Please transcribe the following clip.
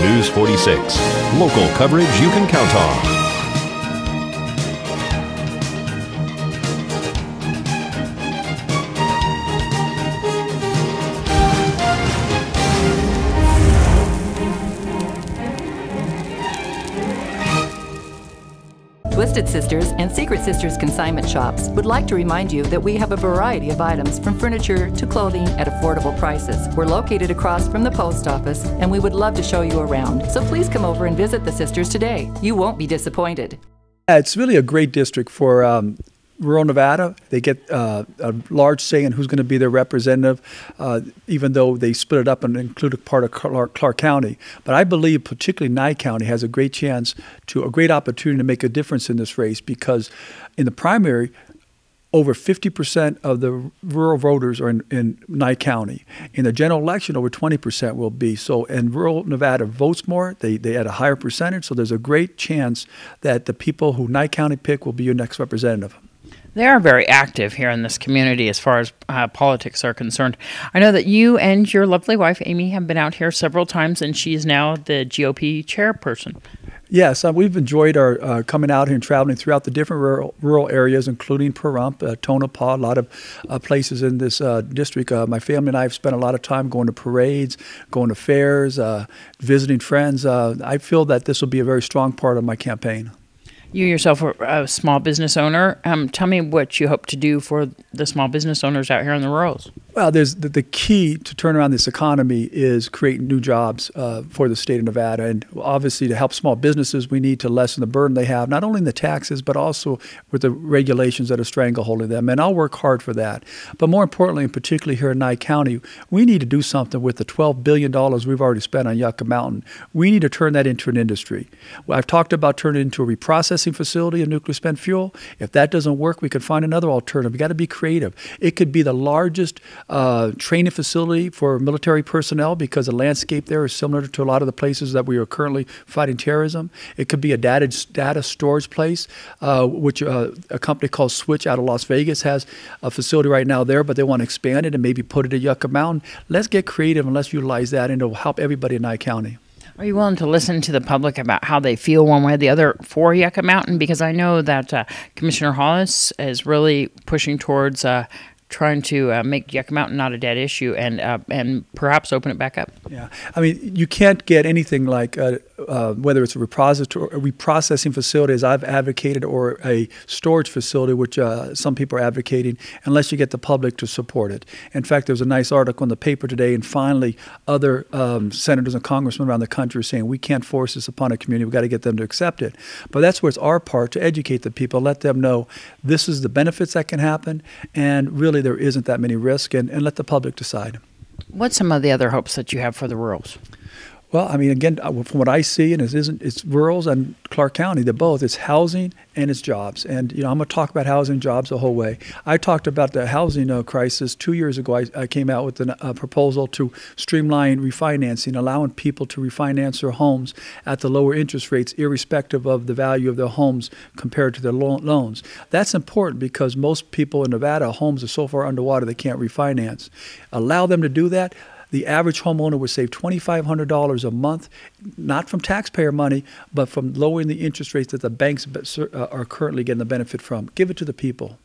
News 46. Local coverage you can count on. Twisted Sisters and Secret Sisters consignment shops would like to remind you that we have a variety of items from furniture to clothing at affordable prices. We're located across from the post office and we would love to show you around. So please come over and visit the sisters today. You won't be disappointed. It's really a great district for rural Nevada. They get a large say in who's going to be their representative, even though they split it up and include a part of Clark County. But I believe particularly Nye County has a great opportunity to make a difference in this race, because in the primary, over 50% of the rural voters are in Nye County. In the general election, over 20% will be. So, and rural Nevada votes more. They had a higher percentage. So there's a great chance that the people who Nye County pick will be your next representative. They are very active here in this community as far as politics are concerned. I know that you and your lovely wife, Amy, have been out here several times, and she is now the GOP chairperson. Yes, we've enjoyed our coming out here and traveling throughout the different rural areas, including Pahrump, Tonopah, a lot of places in this district. My family and I have spent a lot of time going to parades, going to fairs, visiting friends. I feel that this will be a very strong part of my campaign. You yourself are a small business owner. Tell me what you hope to do for the small business owners out here in the rurals. Well, there's the key to turn around this economy is creating new jobs for the state of Nevada. And obviously to help small businesses, we need to lessen the burden they have, not only in the taxes, but also with the regulations that are strangleholding them. And I'll work hard for that. But more importantly, and particularly here in Nye County, we need to do something with the $12 billion we've already spent on Yucca Mountain. We need to turn that into an industry. Well, I've talked about turning it into a reprocessing facility of nuclear spent fuel. If that doesn't work, we could find another alternative. We've got to be creative. It could be the largest training facility for military personnel, because the landscape there is similar to a lot of the places that we are currently fighting terrorism. It could be a data storage place, which a company called Switch out of Las Vegas has a facility right now there, but they want to expand it and maybe put it at Yucca Mountain. Let's get creative and let's utilize that, and it'll help everybody in Nye County. Are you willing to listen to the public about how they feel one way or the other for Yucca Mountain? Because I know that Commissioner Hollis is really pushing towards trying to make Yucca Mountain not a dead issue and perhaps open it back up. Yeah, I mean, you can't get anything like whether it's a reprocessing facility, as I've advocated, or a storage facility, which some people are advocating, unless you get the public to support it. In fact, there was a nice article in the paper today, and finally other senators and congressmen around the country are saying we can't force this upon a community. We've got to get them to accept it. But that's where it's our part to educate the people, let them know this is the benefits that can happen, and really there isn't that many risks, and let the public decide. What's some of the other hopes that you have for the rurals? Well, I mean, again, from what I see, and it's rurals and Clark County, they're both. It's housing and it's jobs. And, you know, I'm going to talk about housing and jobs the whole way. I talked about the housing crisis 2 years ago. I came out with a proposal to streamline refinancing, allowing people to refinance their homes at the lower interest rates, irrespective of the value of their homes compared to their loans. That's important because most people in Nevada, homes are so far underwater they can't refinance. Allow them to do that. The average homeowner would save $2,500 a month, not from taxpayer money, but from lowering the interest rates that the banks are currently getting the benefit from. Give it to the people.